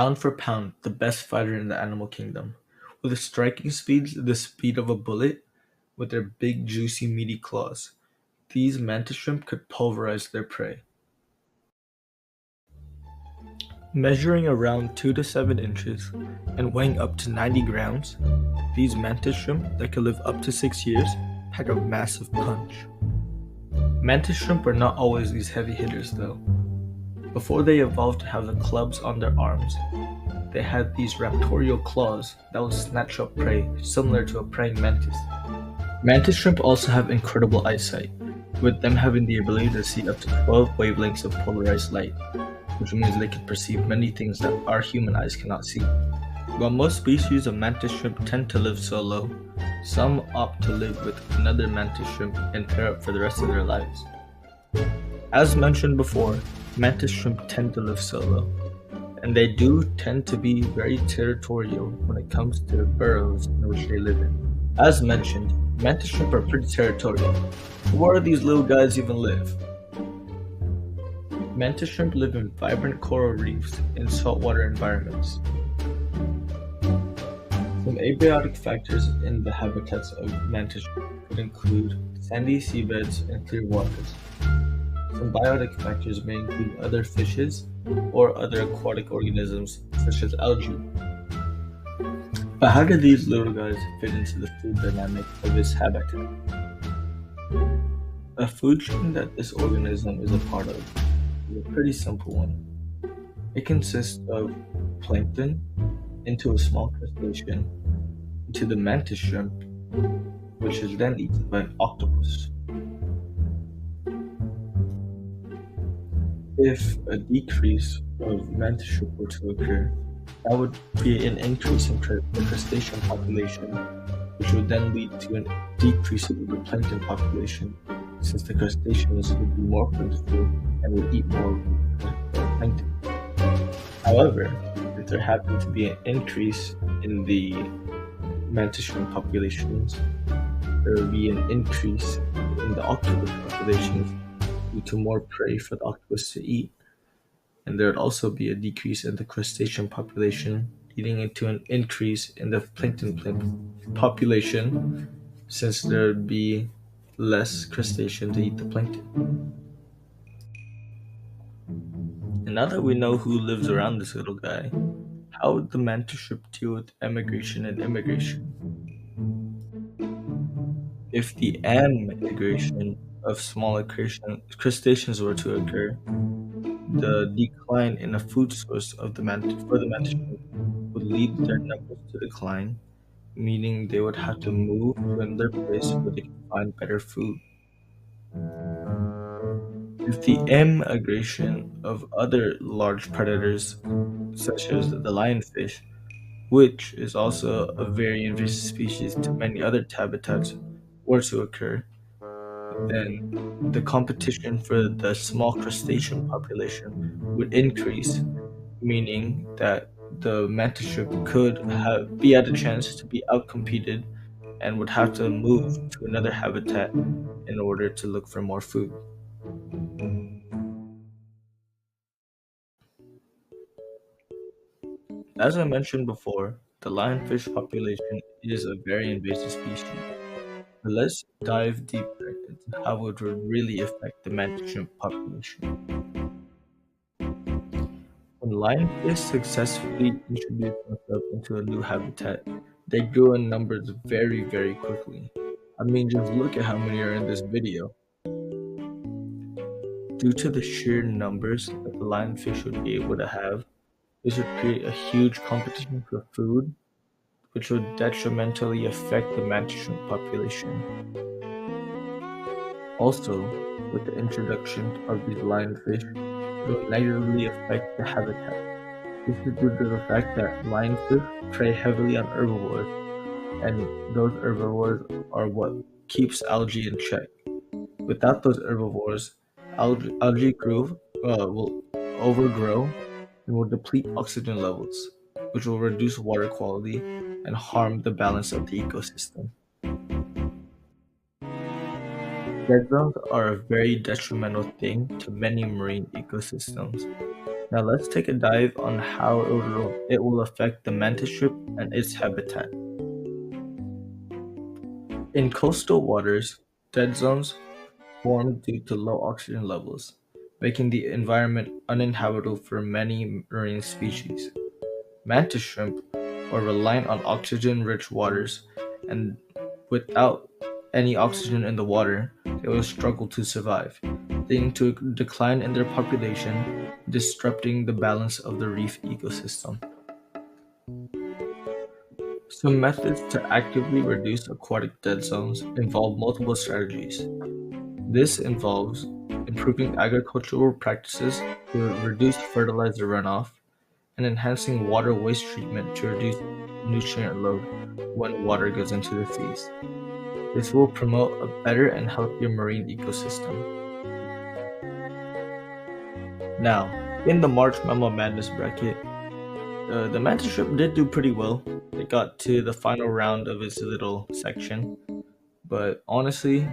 pound for pound, the best fighter in the animal kingdom. With striking speeds the speed of a bullet, with their big, juicy, meaty claws, these mantis shrimp could pulverize their prey. Measuring around 2 to 7 inches and weighing up to 90 grams, these mantis shrimp that could live up to 6 years pack a massive punch. Mantis shrimp are not always these heavy hitters though. Before they evolved to have the clubs on their arms, they had these raptorial claws that would snatch up prey, similar to a praying mantis. Mantis shrimp also have incredible eyesight, with them having the ability to see up to 12 wavelengths of polarized light, which means they can perceive many things that our human eyes cannot see. While most species of mantis shrimp tend to live solo, some opt to live with another mantis shrimp and pair up for the rest of their lives. As mentioned before, mantis shrimp tend to live solo, and they do tend to be very territorial when it comes to the burrows in which they live in. As mentioned, mantis shrimp are pretty territorial. Where do these little guys even live? Mantis shrimp live in vibrant coral reefs in saltwater environments. Some abiotic factors in the habitats of mantis shrimp could include sandy seabeds and clear waters. Some biotic factors may include other fishes or other aquatic organisms such as algae. But how do these little guys fit into the food dynamic of this habitat? A food chain that this organism is a part of is a pretty simple one. It consists of plankton into a small crustacean into the mantis shrimp, which is then eaten by an octopus. If a decrease of mantis shrimp were to occur, that would create an increase in the crustacean population, which would then lead to a decrease of the plankton population, since the crustaceans would be more plentiful and would eat more plankton. However, if there happened to be an increase in the mantis shrimp populations, there would be an increase in the octopus populations due to more prey for the octopus to eat. And there would also be a decrease in the crustacean population, leading into an increase in the plankton population, since there would be less crustacean to eat the plankton. And now that we know who lives around this little guy, how would the mantis shrimp deal with emigration and immigration? If the migration of smaller crustaceans were to occur, the decline in a food source of for the mantis shrimp would lead their numbers to decline, meaning they would have to move to another place where they can find better food. If the migration of other large predators, such as the lionfish, which is also a very invasive species to many other habitats, were to occur, then the competition for the small crustacean population would increase, meaning that the mantis shrimp could be at a chance to be outcompeted and would have to move to another habitat in order to look for more food. As I mentioned before, the lionfish population is a very invasive species. But let's dive deeper into how it would really affect the mantis shrimp population. When lionfish successfully introduced themselves into a new habitat, they grew in numbers very, very quickly. I mean, just look at how many are in this video. Due to the sheer numbers that the lionfish would be able to have, this would create a huge competition for food, which would detrimentally affect the mantis shrimp population. Also, with the introduction of these lionfish, it would negatively affect the habitat. This is due to the fact that lionfish prey heavily on herbivores, and those herbivores are what keeps algae in check. Without those herbivores, algae will overgrow and will deplete oxygen levels, which will reduce water quality and harm the balance of the ecosystem. Dead zones are a very detrimental thing to many marine ecosystems, Now let's take a dive on how it will affect the mantis shrimp and its habitat. In coastal waters, dead zones form due to low oxygen levels, making the environment uninhabitable for many marine species. Mantis shrimp are reliant on oxygen-rich waters, and without any oxygen in the water, they will struggle to survive, leading to a decline in their population, disrupting the balance of the reef ecosystem. Some methods to actively reduce aquatic dead zones involve multiple strategies. This involves improving agricultural practices to reduce fertilizer runoff and enhancing water waste treatment to reduce nutrient load when water goes into the seas. This will promote a better and healthier marine ecosystem. Now, in the March Mammal Madness bracket, the mantis shrimp did do pretty well. It got to the final round of its little section, but honestly,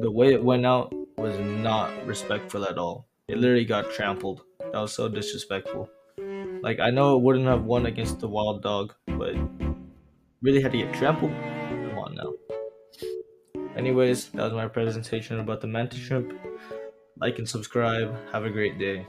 the way it went out was not respectful at all. It literally got trampled. That was so disrespectful. Like, I know it wouldn't have won against the wild dog, but really had to get trampled? Come on now. Anyways, that was my presentation about the mantis shrimp. Like and subscribe. Have a great day.